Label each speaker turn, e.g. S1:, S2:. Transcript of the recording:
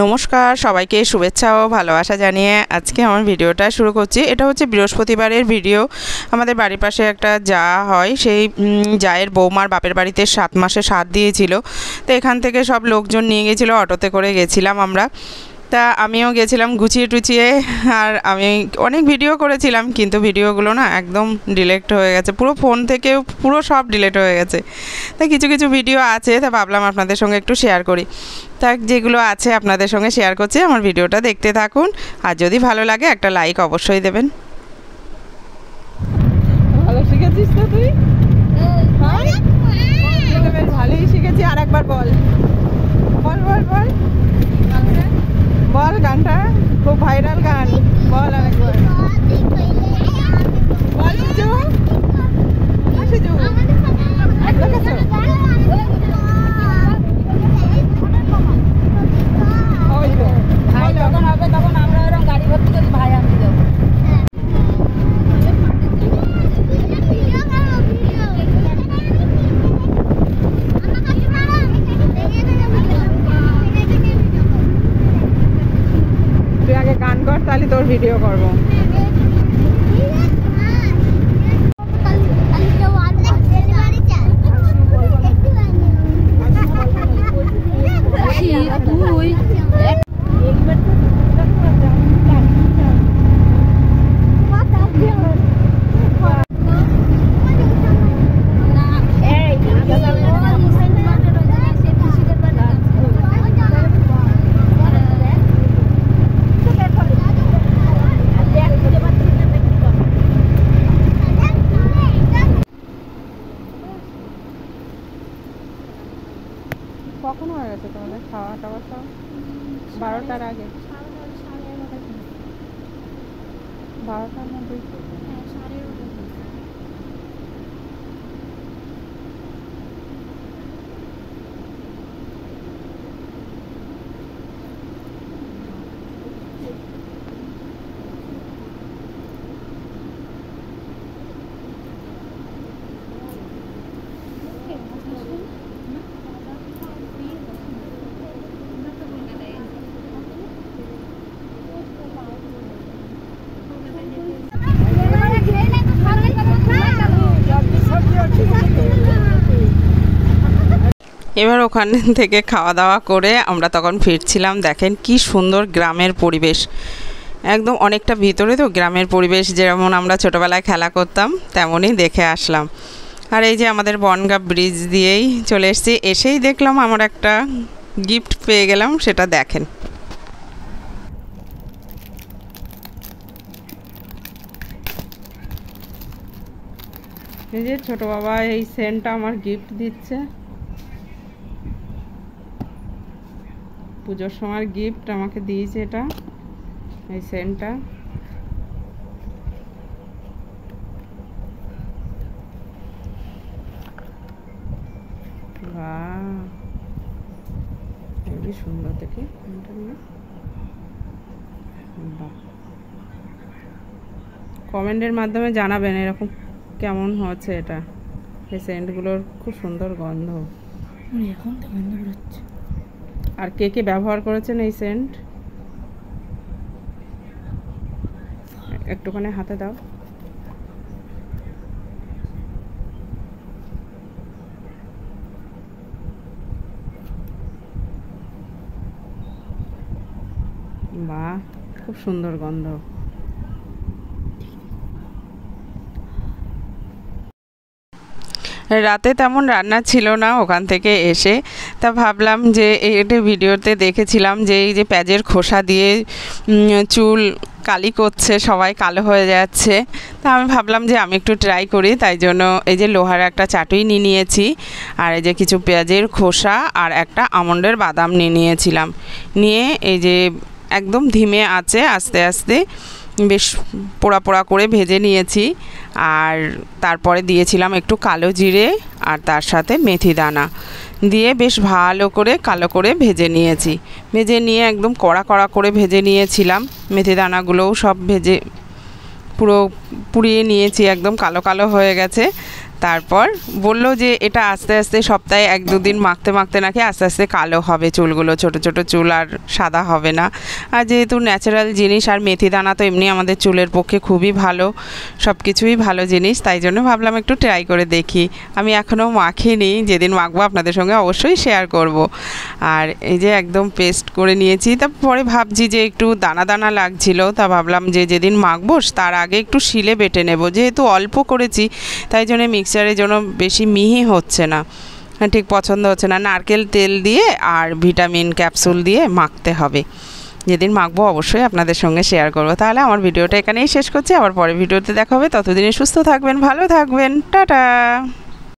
S1: নমস্কার সবাইকে শুভেচ্ছা ও ভালোবাসা জানিয়ে আজকে আমার ভিডিওটা শুরু করছি। এটা হচ্ছে বৃহস্পতিবারের ভিডিও। আমাদের বাড়ির পাশে একটা যা হয়, সেই জায়ের বৌমার বাপের বাড়িতে 7 মাসে সাধ দিয়েছিল। তো এখান থেকে সব লোকজন নিয়ে গেছিলো, অটোতে করে গেছিলাম আমরা। তা আমিও গেছিলাম গুছিয়ে টুচিয়ে, আর আমি অনেক ভিডিও করেছিলাম, কিন্তু ভিডিওগুলো না একদম ডিলেট হয়ে গেছে, পুরো ফোন থেকেও পুরো সব ডিলেট হয়ে গেছে। তা কিছু কিছু ভিডিও আছে, তা ভাবলাম আপনাদের সঙ্গে একটু শেয়ার করি। তা যেগুলো আছে আপনাদের সঙ্গে শেয়ার করছি, আমার ভিডিওটা দেখতে থাকুন, আর যদি ভালো লাগে একটা লাইক অবশ্যই দেবেন।
S2: ভালো শিখেছিস তো তুই? বেশ ভালোই শিখেছি। আর একবার বল বল বল বল বল, গানটা খুব ভাইরাল গান, বল আরেকবার বল। শিজু শিজু দেখেছো? ওই তো ভাই যখন হবে তখন আমরা ওরকম গাড়ি ভর্তি করে ভাই আনতে যাবো। তুই আগে গান কর, তাহলে তোর ভিডিও করবো। কখন হয়ে গেছে তোমাদের খাওয়া টাওয়া সব? 12টার আগে, 12টার মধ্যেই।
S1: এবার ওখান থেকে খাওয়া দাওয়া করে আমরা তখন ফিরছিলাম। দেখেন কি সুন্দর গ্রামের পরিবেশ, একদম অনেকটা ভিতরে তো গ্রামের পরিবেশ, যেমন আমরা ছোটোবেলায় খেলা করতাম তেমনই দেখে আসলাম। আর এই যে আমাদের বনগাঁ ব্রিজ দিয়েই চলে এসেছি, এসেই দেখলাম আমার একটা গিফট পেয়ে গেলাম, সেটা দেখেন।
S2: এই যে ছোট বাবা এই সেন্টটা আমার গিফট দিচ্ছে, পুজোর সময় গিফট আমাকে দিয়েছে এটা, এই সেন্টটা। বাহ, খুবই সুন্দর দেখে। বাহ, কমেন্টের মাধ্যমে জানাবেন এরকম কেমন হচ্ছে এটা। এই সেন্টগুলোর খুব সুন্দর গন্ধ, এখন তো গন্ধ বেরোচ্ছে। আর কে কে ব্যবহার করেছেন এই সেন্ট একটুখানি হাতে দাও। বাহ, খুব সুন্দর গন্ধ।
S1: রাতে তেমন রান্না ছিল না ওখান থেকে এসে, তা ভাবলাম যে এটা ভিডিওতে দেখেছিলাম যে এই যে পেঁয়াজের খোসা দিয়ে চুল কালি করছে, সবাই কালো হয়ে যাচ্ছে। তা আমি ভাবলাম যে আমি একটু ট্রাই করি, তাই জন্য এই যে লোহার একটা চাটুই নিয়ে নিয়েছি, আর এই যে কিছু পেঁয়াজের খোসা আর একটা আমন্ডের বাদাম নিয়ে নিয়েছিলাম। নিয়ে এই যে একদম ধিমে আঁচে আস্তে আস্তে বেশ পোড়া পোড়া করে ভেজে নিয়েছি। আর তারপরে দিয়েছিলাম একটু কালো জিরে, আর তার সাথে মেথি দানা দিয়ে বেশ ভালো করে কালো করে ভেজে নিয়েছি। ভেজে নিয়ে একদম কড়া কড়া করে ভেজে নিয়েছিলাম। মেথি দানাগুলোও সব ভেজে পুরো পুড়িয়ে নিয়েছি, একদম কালো কালো হয়ে গেছে। তারপর বললো যে এটা আস্তে আস্তে সপ্তাহে 1-2 দিন মাখতে মাখতে নাকি আস্তে আস্তে কালো হবে চুলগুলো, ছোট ছোট চুল আর সাদা হবে না। আর যেহেতু ন্যাচারাল জিনিস, আর মেথি দানা তো এমনি আমাদের চুলের পক্ষে খুবই ভালো, সব কিছুই ভালো জিনিস, তাই জন্য ভাবলাম একটু ট্রাই করে দেখি। আমি এখনও মাখিনি, যেদিন মাখবো আপনাদের সঙ্গে অবশ্যই শেয়ার করব। আর এই যে একদম পেস্ট করে নিয়েছি। তারপরে ভাবছি যে একটু দানা দানা লাগছিল, তা ভাবলাম যে যেদিন মাখবো তার আগে একটু শিলে বেটে নেব, যেহেতু অল্প করেছি তাই জন্য মিক্সচারের জন্য বেশি মিহি হচ্ছে না, ঠিক পছন্দ হচ্ছে না। নারকেল তেল দিয়ে আর ভিটামিন ক্যাপসুল দিয়ে মাখতে হবে। যেদিন মাখবো অবশ্যই আপনাদের সঙ্গে শেয়ার করব। তাহলে আমার ভিডিওটা এখানেই শেষ করছি, আবার পরে ভিডিওতে দেখা হবে। ততদিনে সুস্থ থাকবেন, ভালো থাকবেন, টাটা।